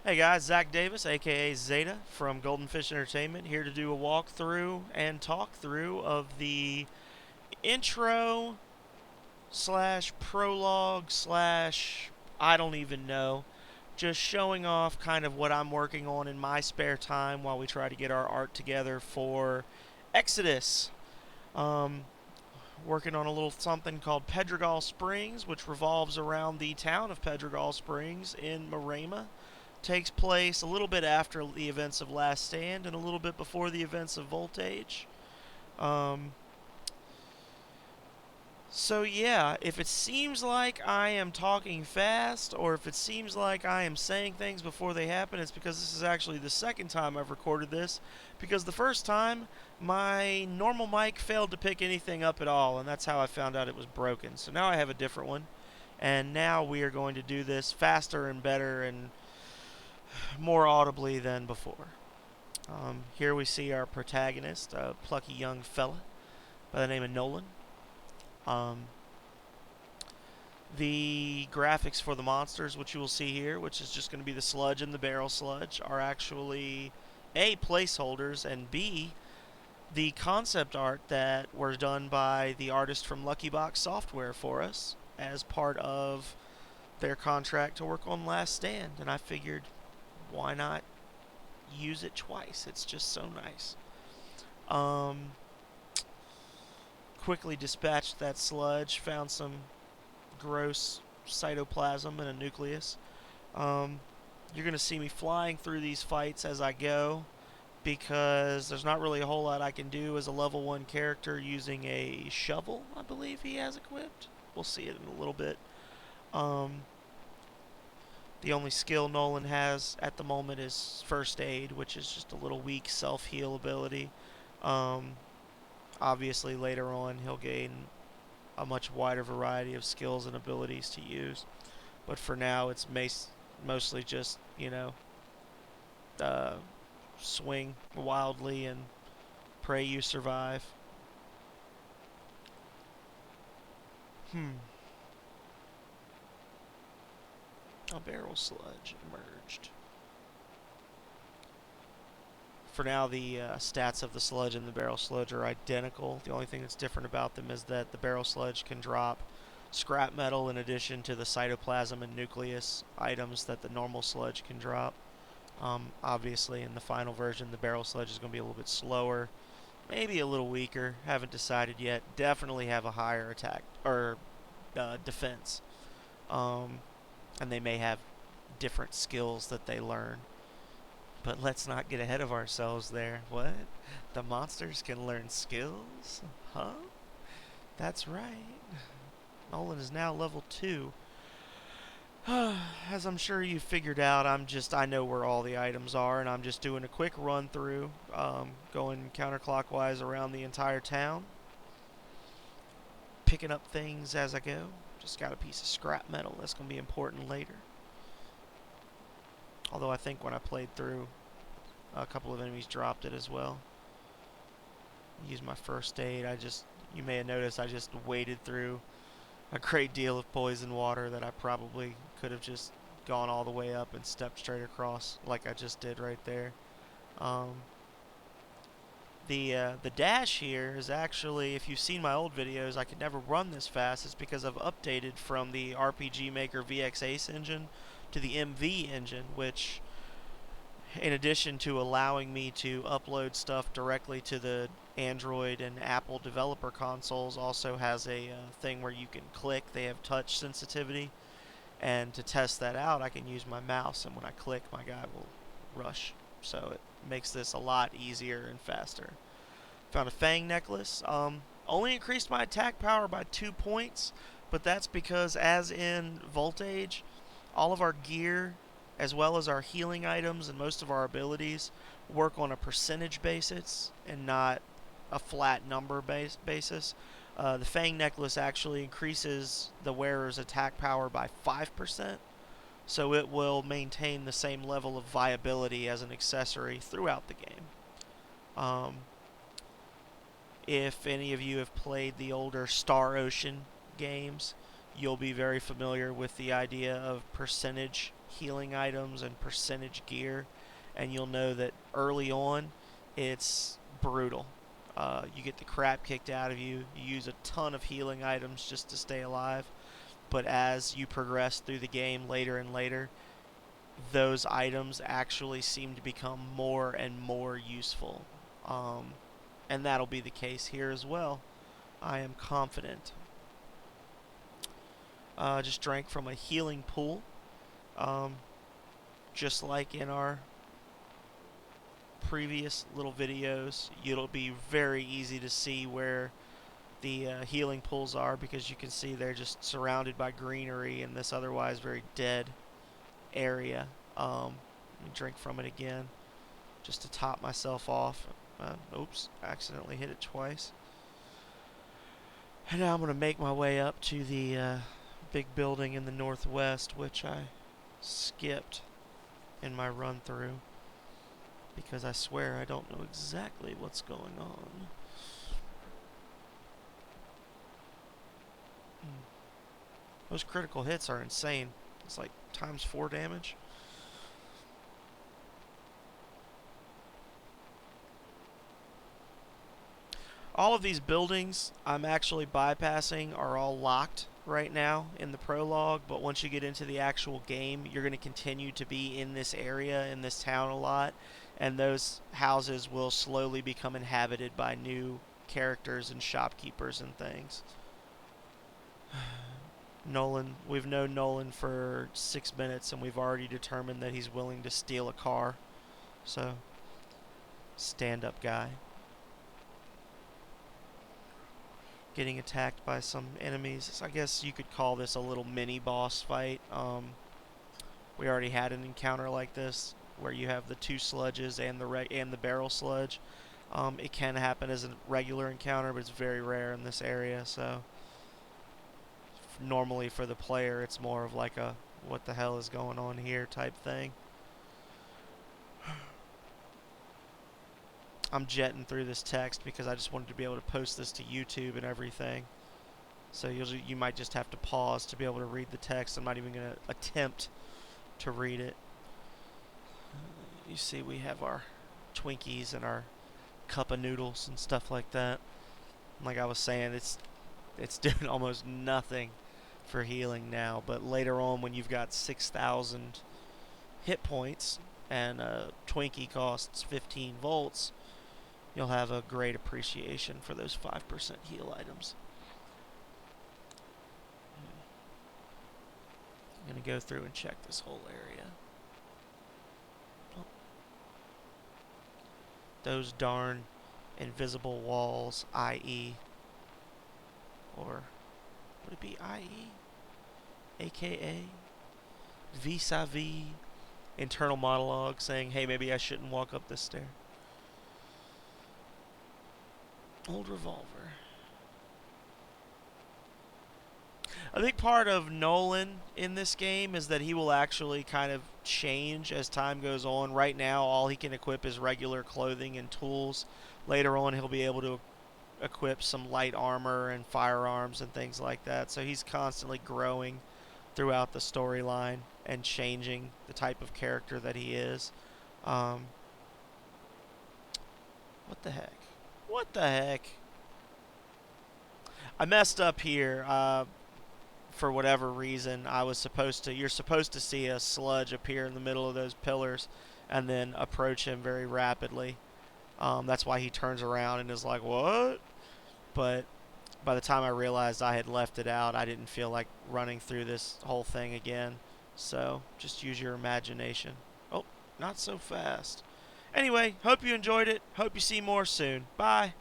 Hey guys, Zach Davis, aka Zeta from Golden Fish Entertainment, here to do a walkthrough and talk through of the intro slash prologue slash I don't even know. Just showing off kind of what I'm working on in my spare time while we try to get our art together for Exodus. Um, Working on a little something called Pedregal Springs, which revolves around the town of Pedregal Springs in Marema. Takes place a little bit after the events of Last Stand and a little bit before the events of Voltage. Um, so yeah, if it seems like I am talking fast or if it seems like I am saying things before they happen, it's because this is actually the second time I've recorded this. Because the first time, my normal mic failed to pick anything up at all, and that's how I found out it was broken. So now I have a different one, and now we are going to do this faster and better and more audibly than before. Here we see our protagonist, a plucky young fella by the name of Nolan. Um, the graphics for the monsters, which you will see here, which is just going to be the sludge and the barrel sludge, are actually A, placeholders, and B, the concept art that were done by the artist from Lucky Box Software for us as part of their contract to work on Last Stand. And I figured, why not use it twice? It's just so nice. Um, Quickly dispatched that sludge, found some gross cytoplasm in a nucleus. Um, you're going to see me flying through these fights as I go because there's not really a whole lot I can do as a level 1 character using a shovel, I believe he has equipped. We'll see it in a little bit. Um, the only skill Nolan has at the moment is first aid, which is just a little weak self-heal ability. Um, Obviously, later on, he'll gain a much wider variety of skills and abilities to use. But for now, it's mostly just, uh, swing wildly and pray you survive. Hmm. A barrel sludge emerged. For now, the stats of the sludge and the barrel sludge are identical. The only thing that's different about them is that the barrel sludge can drop scrap metal in addition to the cytoplasm and nucleus items that the normal sludge can drop. Obviously, in the final version, the barrel sludge is going to be a little bit slower, maybe a little weaker. Haven't decided yet. Definitely have a higher attack or defense, um, and they may have different skills that they learn. But let's not get ahead of ourselves there. What? The monsters can learn skills? Huh? That's right. Nolan is now level 2. As I'm sure you figured out, I know where all the items are, and I'm just doing a quick run through, going counterclockwise around the entire town, picking up things as I go. Just got a piece of scrap metal that's going to be important later. Although I think when I played through, a couple of enemies dropped it as well. Used my first aid. You may have noticed, I just waded through a great deal of poison water that I probably could have just gone all the way up and stepped straight across like I just did right there. Um, the dash here is actually, if you've seen my old videos, I could never run this fast. It's because I've updated from the RPG Maker VX Ace engine to the MV engine, which, in addition to allowing me to upload stuff directly to the Android and Apple developer consoles, also has a thing where you can click. They have touch sensitivity, and to test that out, I can use my mouse, and when I click, my guy will rush. So it makes this a lot easier and faster. Found a Fang necklace. Only increased my attack power by 2 points, but that's because, as in Voltage, all of our gear, as well as our healing items and most of our abilities, work on a percentage basis and not a flat number basis. The Fang necklace actually increases the wearer's attack power by 5%, so it will maintain the same level of viability as an accessory throughout the game. If any of you have played the older Star Ocean games, you'll be very familiar with the idea of percentage healing items and percentage gear, and you'll know that early on it's brutal. You get the crap kicked out of you. You use a ton of healing items just to stay alive. But as you progress through the game later and later, those items actually seem to become more and more useful. And that'll be the case here as well. I am confident. Just drank from a healing pool. Just like in our previous little videos, it'll be very easy to see where the healing pools are, because you can see they're just surrounded by greenery in this otherwise very dead area. Let me drink from it again just to top myself off. Oops, accidentally hit it twice. And now I'm going to make my way up to the big building in the northwest, which I skipped in my run through because I swear I don't know exactly what's going on. Those critical hits are insane. It's like times 4 damage. All of these buildings I'm actually bypassing are all locked right now in the prologue, but once you get into the actual game, you're going to continue to be in this area, in this town a lot, and those houses will slowly become inhabited by new characters and shopkeepers and things. Nolan, we've known Nolan for 6 minutes and we've already determined that he's willing to steal a car. So, stand-up guy. Getting attacked by some enemies. I guess you could call this a little mini boss fight. We already had an encounter like this where you have the 2 sludges and the barrel sludge. It can happen as a regular encounter, but it's very rare in this area. So normally for the player, it's more of like a what the hell is going on here type thing. I'm jetting through this text because I just wanted to be able to post this to YouTube and everything. So you might just have to pause to be able to read the text. I'm not even going to attempt to read it. You see we have our Twinkies and our cup of noodles and stuff like that. Like I was saying, it's doing almost nothing for healing now. But later on, when you've got 6,000 hit points and a Twinkie costs 15 volts, you'll have a great appreciation for those 5% heal items. I'm going to go through and check this whole area. Oh. Those darn invisible walls, i.e. or would it be i.e. aka vis-a-vis internal monologue saying, hey, maybe I shouldn't walk up this stair. Old revolver. A big part of Nolan in this game is that he will actually kind of change as time goes on. Right now, all he can equip is regular clothing and tools. Later on, he'll be able to equip some light armor and firearms and things like that. So he's constantly growing throughout the storyline and changing the type of character that he is. What the heck? What the heck? I messed up here. For whatever reason, you're supposed to see a sludge appear in the middle of those pillars and then approach him very rapidly. That's why he turns around and is like, what? But by the time I realized I had left it out, I didn't feel like running through this whole thing again. So just use your imagination. Oh, not so fast. Anyway, hope you enjoyed it. Hope you see more soon. Bye.